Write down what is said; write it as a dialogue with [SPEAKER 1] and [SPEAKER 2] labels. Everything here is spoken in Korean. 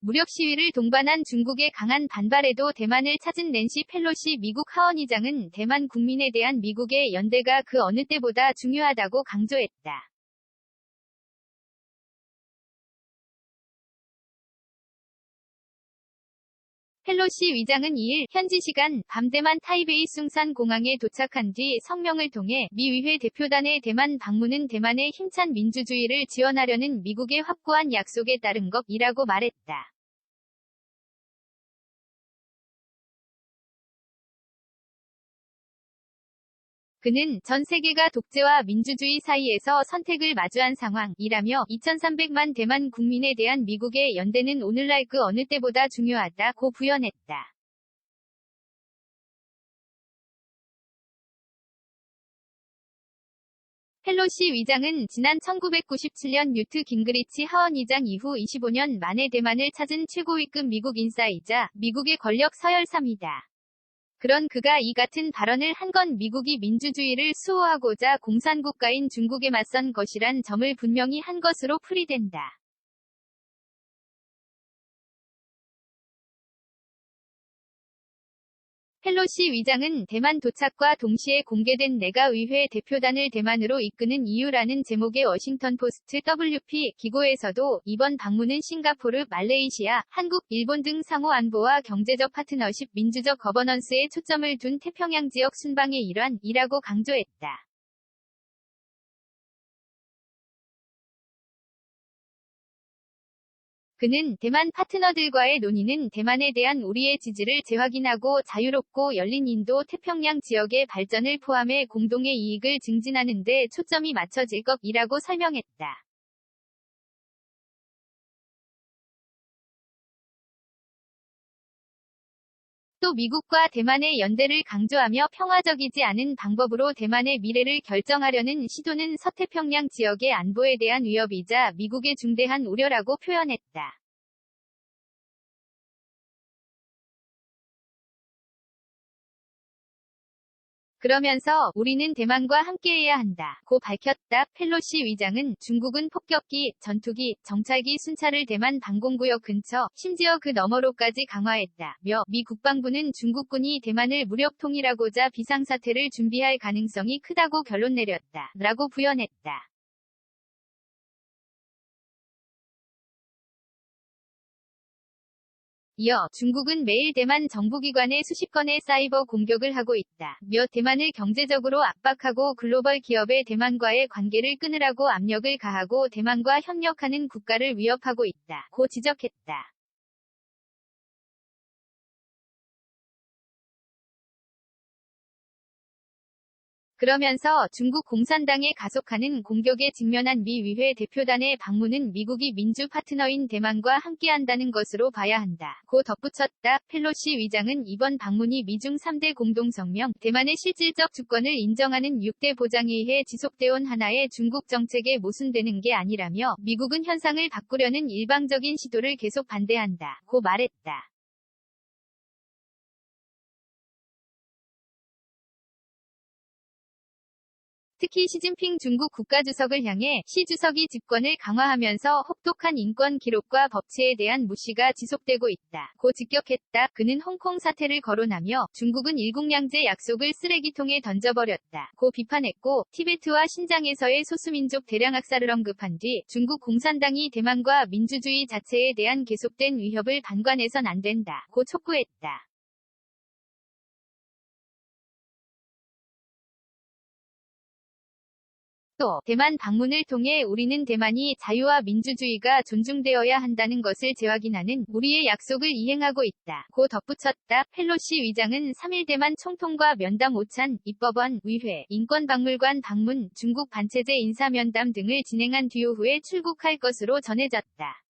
[SPEAKER 1] 무력 시위를 동반한 중국의 강한 반발에도 대만을 찾은 낸시 펠로시 미국 하원의장은 대만 국민에 대한 미국의 연대가 그 어느 때보다 중요하다고 강조했다. 펠로시 의장은 2일 현지 시간 밤 대만 타이베이 숭산 공항에 도착한 뒤 성명을 통해 미 의회 대표단의 대만 방문은 대만의 힘찬 민주주의를 지원하려는 미국의 확고한 약속에 따른 것이라고 말했다. 그는 전 세계가 독재와 민주주의 사이에서 선택을 마주한 상황이라며 2300만 대만 국민에 대한 미국의 연대는 오늘날 그 어느 때보다 중요하다고 부연했다. 펠로시 의장은 지난 1997년 뉴트 깅그리치 하원의장 이후 25년 만에 대만을 찾은 최고위급 미국 인사이자 미국의 권력 서열 3위다. 그런 그가 이 같은 발언을 한 건 미국이 민주주의를 수호하고자 공산국가인 중국에 맞선 것이란 점을 분명히 한 것으로 풀이된다. 펠로시 의장은 대만 도착과 동시에 공개된 내가의회 대표단을 대만으로 이끄는 이유라는 제목의 워싱턴 포스트 WP 기고에서도 이번 방문은 싱가포르, 말레이시아, 한국, 일본 등 상호 안보와 경제적 파트너십, 민주적 거버넌스에 초점을 둔 태평양 지역 순방의 일환이라고 강조했다. 그는 대만 파트너들과의 논의는 대만에 대한 우리의 지지를 재확인하고 자유롭고 열린 인도 태평양 지역의 발전을 포함해 공동의 이익을 증진하는 데 초점이 맞춰질 것이라고 설명했다. 또 미국과 대만의 연대를 강조하며 평화적이지 않은 방법으로 대만의 미래를 결정하려는 시도는 서태평양 지역의 안보에 대한 위협이자 미국의 중대한 우려라고 표현했다. 그러면서 우리는 대만과 함께해야 한다고 밝혔다. 펠로시 의장은 중국은 폭격기, 전투기, 정찰기 순찰을 대만 방공구역 근처, 심지어 그 너머로까지 강화했다며 미 국방부는 중국군이 대만을 무력 통일하고자 비상사태를 준비할 가능성이 크다고 결론 내렸다. 라고 부연했다. 이어 중국은 매일 대만 정부기관에 수십 건의 사이버 공격을 하고 있다며 대만을 경제적으로 압박하고 글로벌 기업의 대만과의 관계를 끊으라고 압력을 가하고 대만과 협력하는 국가를 위협하고 있다고 지적했다. 그러면서 중국 공산당에 가속하는 공격에 직면한 미 의회 대표단의 방문은 미국이 민주 파트너인 대만과 함께한다는 것으로 봐야 한다고 덧붙였다. 펠로시 의장은 이번 방문이 미중 3대 공동성명, 대만의 실질적 주권을 인정하는 6대 보장에 의해 지속돼온 하나의 중국 정책에 모순되는 게 아니라며 미국은 현상을 바꾸려는 일방적인 시도를 계속 반대한다고 말했다. 특히 시진핑 중국 국가주석을 향해 시 주석이 집권을 강화하면서 혹독한 인권 기록과 법치에 대한 무시가 지속되고 있다고 직격했다. 그는 홍콩 사태를 거론하며 중국은 일국양제 약속을 쓰레기통에 던져버렸다고 비판했고 티베트와 신장에서의 소수민족 대량 학살을 언급한 뒤 중국 공산당이 대만과 민주주의 자체에 대한 계속된 위협을 방관해선 안 된다고 촉구했다. 또 대만 방문을 통해 우리는 대만이 자유와 민주주의가 존중되어야 한다는 것을 재확인하는 우리의 약속을 이행하고 있다고 덧붙였다. 펠로시 의장은 3일 대만 총통과 면담 오찬, 입법원, 의회, 인권박물관 방문, 중국 반체제 인사면담 등을 진행한 뒤 오후에 출국할 것으로 전해졌다.